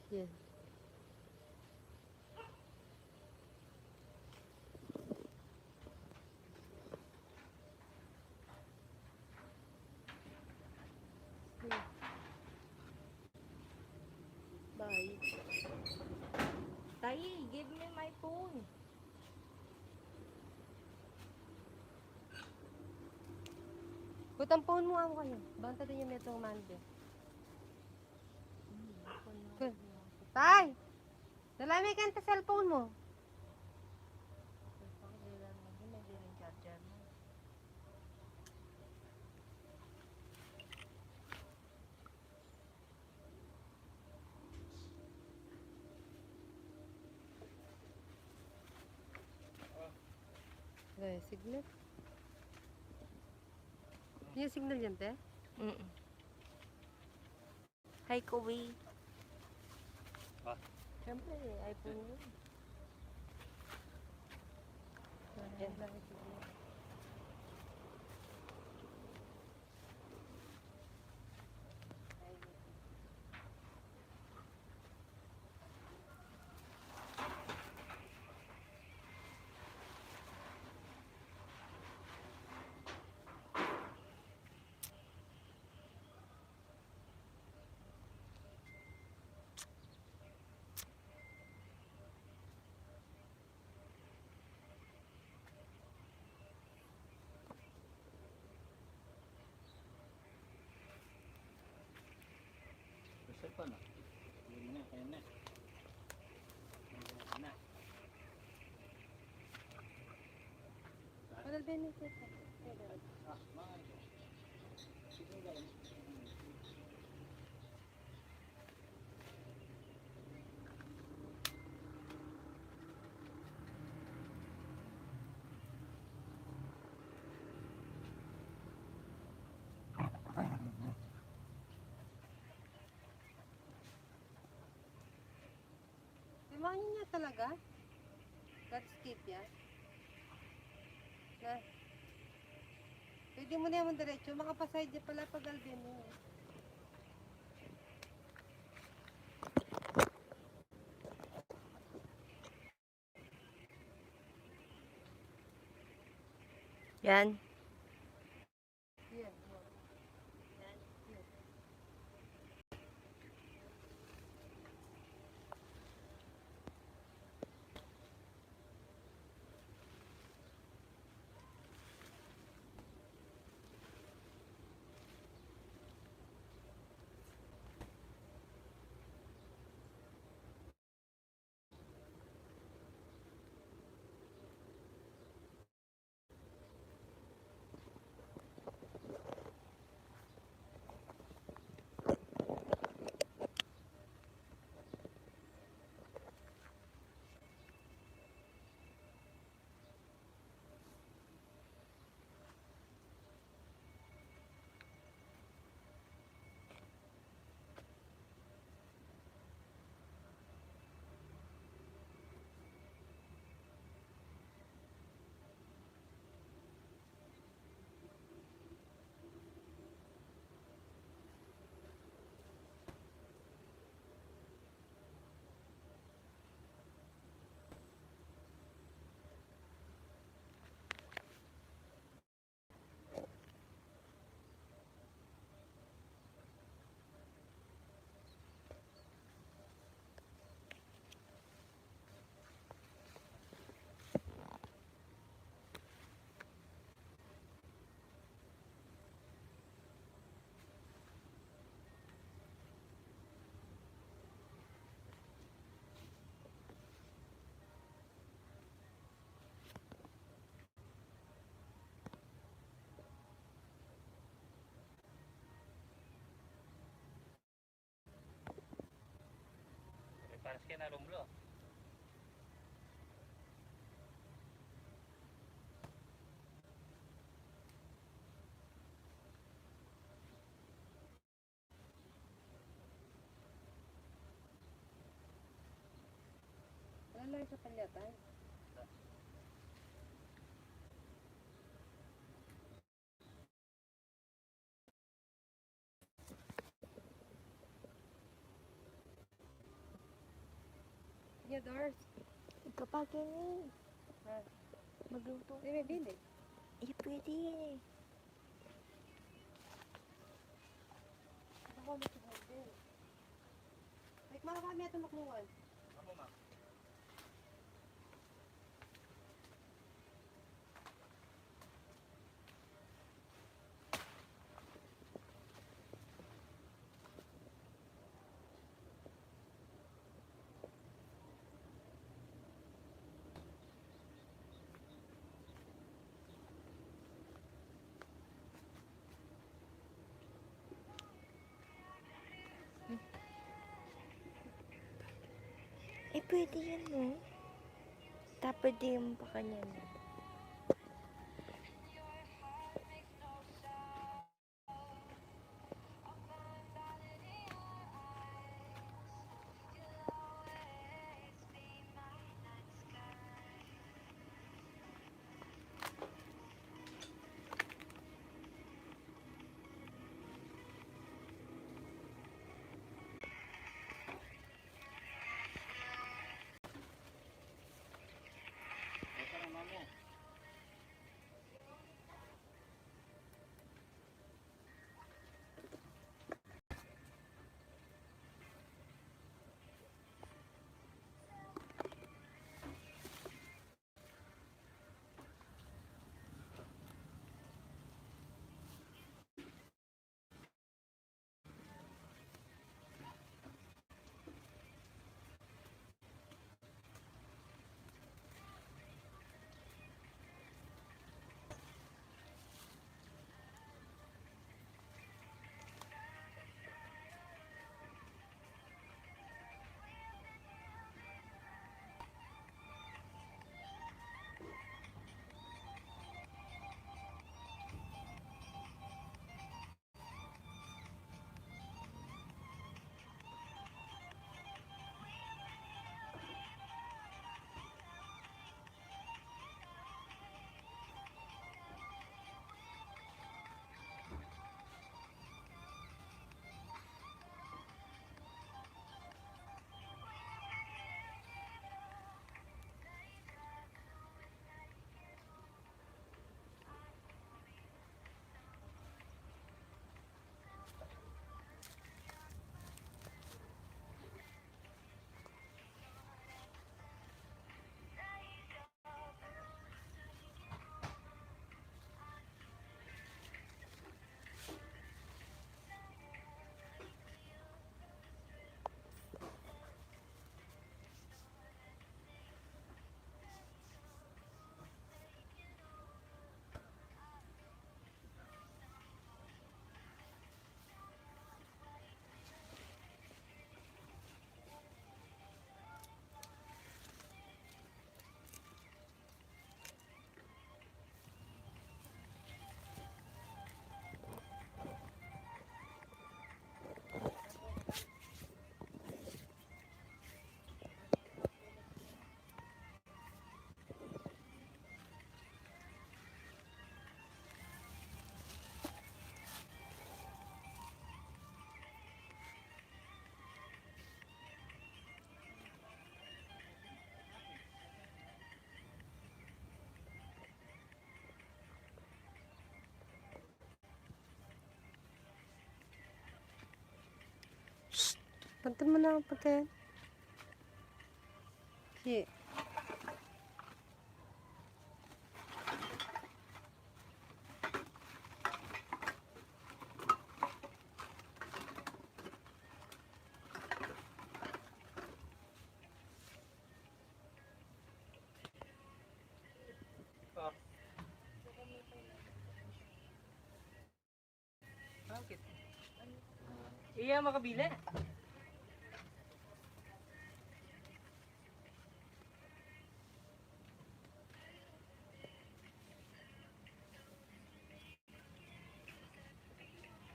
Yan. Bye. Tay, give me my phone. Put ang phone mo ako kayo. Banta din yung metong mande. Tay! Nalami ka ang cellphone mo. Okay, signal. Yung signal yan, te? Hi, Kobe. Siyempre, iPhone yun. Yan lang ito. Besar pa na. Yun na, kaya na. Kaya na. Padal din ito. Ah, mga ito. Sige nga lang. Imanin niya talaga? Let's skip yan. Na. Pwede mo na yung diretso. Makapasay dyan pala pag Alvin mo. Yan. Yan. Paras ka na rumlo. Wala lang sa palyatan. niya, Dors. Kapag yan Ha? magluto. Hindi, may bili. Eh, pwede yan eh. Ako, may sigod din. Wait, marami ito makluwan. Ako, ma'am. Eh, pwede yan no. Tapos di yung pa kanya no. Basta na, ma'am, yan. Pantun mo na ang pagkain. Sige. Bakit? Iya makabila.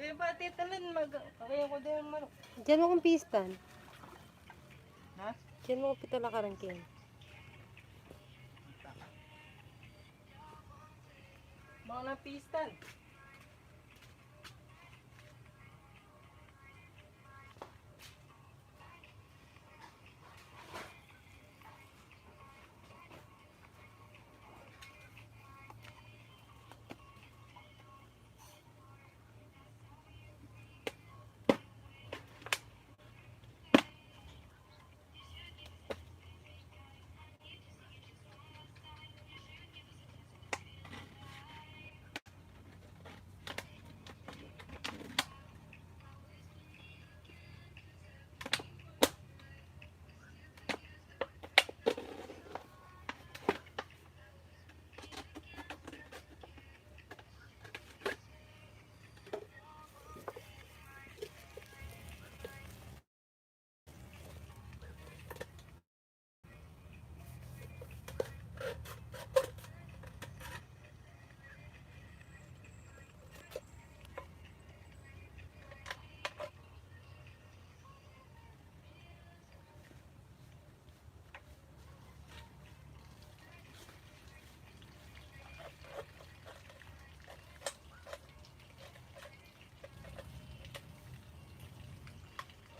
Eh, pati talan kaya ko din manok. Diyan mo kong pistan. Ha? Diyan mo kong pitala karangkin. Mga napistan.